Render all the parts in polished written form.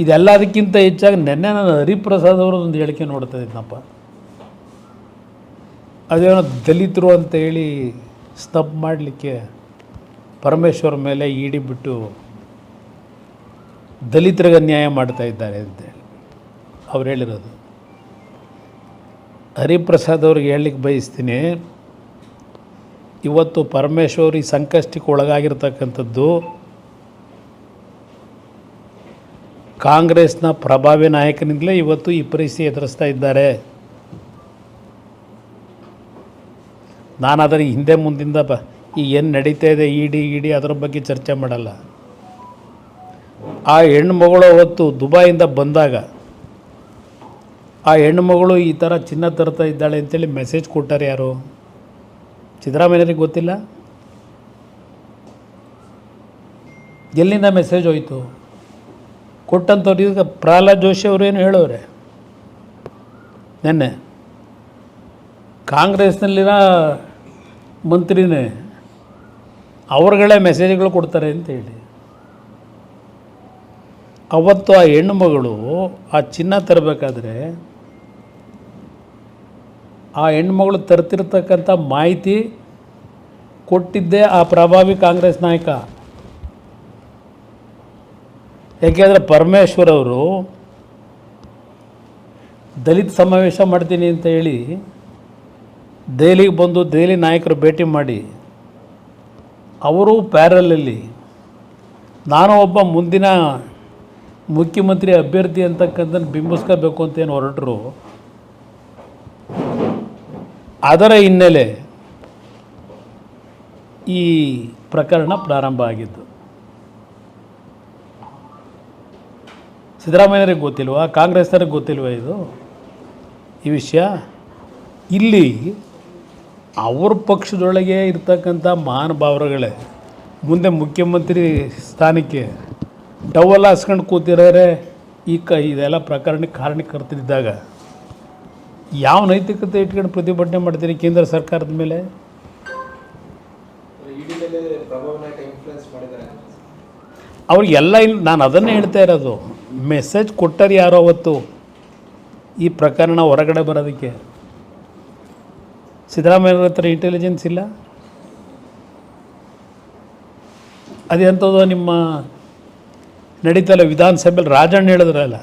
ಇದೆಲ್ಲದಕ್ಕಿಂತ ಹೆಚ್ಚಾಗಿ ನೆನ್ನೆ ನಾನು ಹರಿಪ್ರಸಾದ್ ಅವರದೊಂದು ಹೇಳಿಕೆ ನೋಡ್ತಾ ಇದ್ನಪ್ಪ. ಅದೇನೋ ದಲಿತರು ಅಂತೇಳಿ ಸ್ತಬ್ ಮಾಡಲಿಕ್ಕೆ ಪರಮೇಶ್ವರ್ ಮೇಲೆ ಇಡಿ ಬಿಟ್ಟು ದಲಿತರಿಗೆ ಅನ್ಯಾಯ ಮಾಡ್ತಾ ಇದ್ದಾರೆ ಅಂತೇಳಿ ಅವ್ರು ಹೇಳಿರೋದು. ಹರಿಪ್ರಸಾದ್ ಅವ್ರಿಗೆ ಹೇಳಲಿಕ್ಕೆ ಬಯಸ್ತೀನಿ, ಇವತ್ತು ಪರಮೇಶ್ವರ್ ಈ ಸಂಕಷ್ಟಕ್ಕೆ ಒಳಗಾಗಿರ್ತಕ್ಕಂಥದ್ದು ಕಾಂಗ್ರೆಸ್ನ ಪ್ರಭಾವಿ ನಾಯಕನಿಂದಲೇ ಇವತ್ತು ಈ ಪರಿಸ್ಥಿತಿ ಎದುರಿಸ್ತಾ ಇದ್ದಾರೆ. ನಾನು ಅದರ ಹಿಂದೆ ಮುಂದಿಂದ ಈ ಏನು ನಡೀತಾ ಇದೆ ಇಡಿ ಅದರ ಬಗ್ಗೆ ಚರ್ಚೆ ಮಾಡಲ್ಲ. ಆ ಹೆಣ್ಣುಮಗಳು ಅವತ್ತು ದುಬೈಯಿಂದ ಬಂದಾಗ ಆ ಹೆಣ್ಣುಮಗಳು ಈ ಥರ ಚಿನ್ನ ತರ್ತಾ ಇದ್ದಾಳೆ ಅಂತೇಳಿ ಮೆಸೇಜ್ ಕೊಟ್ಟಾರೆ ಯಾರು? ಸಿದ್ದರಾಮಯ್ಯರಿಗೆ ಗೊತ್ತಿಲ್ಲ? ಎಲ್ಲಿಂದ ಮೆಸೇಜ್ ಹೋಯಿತು? ಕೊಟ್ಟಂಥವ್ರು ಈಗ ಪ್ರಹ್ಲಾದ್ ಜೋಶಿ ಅವರೇನು ಹೇಳೋರೆ, ನೆನ್ನೆ ಕಾಂಗ್ರೆಸ್ನಲ್ಲಿನ ಮಂತ್ರಿನೇ ಅವ್ರಗಳೇ ಮೆಸೇಜ್ಗಳು ಕೊಡ್ತಾರೆ ಅಂತೇಳಿ. ಅವತ್ತು ಆ ಹೆಣ್ಣುಮಗಳು ಆ ಚಿನ್ನ ತರಬೇಕಾದ್ರೆ ಆ ಹೆಣ್ಮಗಳು ತರ್ತಿರ್ತಕ್ಕಂಥ ಮಾಹಿತಿ ಕೊಟ್ಟಿದ್ದೇ ಆ ಪ್ರಭಾವಿ ಕಾಂಗ್ರೆಸ್ ನಾಯಕ. ಯಾಕೆಂದರೆ ಪರಮೇಶ್ವರ್ ಅವರು ದಲಿತ ಸಮಾವೇಶ ಮಾಡ್ತೀನಿ ಅಂತ ಹೇಳಿ ದೆಹಲಿಗೆ ಬಂದು ದೆಹಲಿ ನಾಯಕರು ಭೇಟಿ ಮಾಡಿ ಅವರು ಪ್ಯಾರಲಲ್ಲಿ ನಾನು ಒಬ್ಬ ಮುಂದಿನ ಮುಖ್ಯಮಂತ್ರಿ ಅಭ್ಯರ್ಥಿ ಅಂತಕ್ಕಂಥದ್ದು ಬಿಂಬಿಸ್ಕೋಬೇಕು ಅಂತೇನು ಹೊರಟರು. ಅದರ ಹಿನ್ನೆಲೆ ಈ ಪ್ರಕರಣ ಪ್ರಾರಂಭ ಆಗಿದ್ದು. ಸಿದ್ದರಾಮಯ್ಯರಿಗೆ ಗೊತ್ತಿಲ್ವಾ? ಕಾಂಗ್ರೆಸ್ನವ್ರಿಗೆ ಗೊತ್ತಿಲ್ವಾ ಇದು ಈ ವಿಷಯ? ಇಲ್ಲಿ ಅವ್ರ ಪಕ್ಷದೊಳಗೆ ಇರ್ತಕ್ಕಂಥ ಮಹಾನುಭಾವರುಗಳೇ ಮುಂದೆ ಮುಖ್ಯಮಂತ್ರಿ ಸ್ಥಾನಕ್ಕೆ ಟವಲ್ ಹಾಸ್ಕೊಂಡು ಕೂತಿರೋರೆ ಇದೆಲ್ಲ ಪ್ರಕರಣಕ್ಕೆ ಕಾರಣಕರ್ತರಿದ್ದಾಗ ಯಾವ ನೈತಿಕತೆ ಇಟ್ಕೊಂಡು ಪ್ರತಿಭಟನೆ ಮಾಡ್ತೀರಿ ಕೇಂದ್ರ ಸರ್ಕಾರದ ಮೇಲೆ? ಅವ್ರಿಗೆಲ್ಲ ನಾನು ಅದನ್ನೇ ಹೇಳ್ತಾ ಇರೋದು. ಮೆಸೇಜ್ ಕೊಟ್ಟರು ಯಾರೋ ಅವತ್ತು ಈ ಪ್ರಕರಣ ಹೊರಗಡೆ ಬರೋದಕ್ಕೆ. ಸಿದ್ದರಾಮಯ್ಯವ್ರ ಹತ್ರ ಇಂಟೆಲಿಜೆನ್ಸ್ ಇಲ್ಲ? ಅದೆಂಥದ್ದು ನಿಮ್ಮ ನಡೀತಲ್ಲ ವಿಧಾನಸಭೆಯಲ್ಲಿ ರಾಜಣ್ಣ ಹೇಳಿದ್ರಲ್ಲ,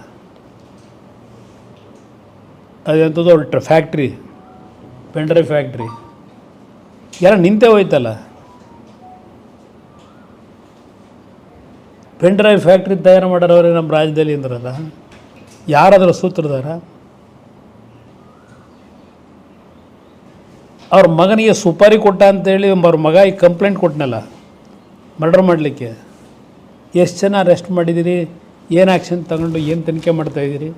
ಅದೆಂಥದ್ದು ಫ್ಯಾಕ್ಟ್ರಿ, ಪೆಂಡ್ರೈವ್ ಫ್ಯಾಕ್ಟ್ರಿ ಯಾರೋ ನಿಂತೇ ಹೋಯ್ತಲ್ಲ. ಪೆಂಡ್ರೈವ್ ಫ್ಯಾಕ್ಟ್ರಿ ತಯಾರು ಮಾಡೋರವ್ರೆ ನಮ್ಮ ರಾಜ್ಯದಲ್ಲಿ ಅಂದ್ರಲ್ಲ, ಯಾರಾದರೂ ಸೂತ್ರಧಾರ? ಅವ್ರ ಮಗನಿಗೆ ಸುಪಾರಿ ಕೊಟ್ಟ ಅಂತೇಳಿ ಅವ್ರ ಮಗ ಈಗ ಕಂಪ್ಲೇಂಟ್ ಕೊಟ್ಟನಲ್ಲ ಮರ್ಡರ್ ಮಾಡಲಿಕ್ಕೆ. ಎಷ್ಟು ಜನ ಅರೆಸ್ಟ್ ಮಾಡಿದ್ದೀರಿ? ಏನು ಆ್ಯಕ್ಷನ್ ತಗೊಂಡು ಏನು ತನಿಖೆ ಮಾಡ್ತಾಯಿದ್ದೀರಿ?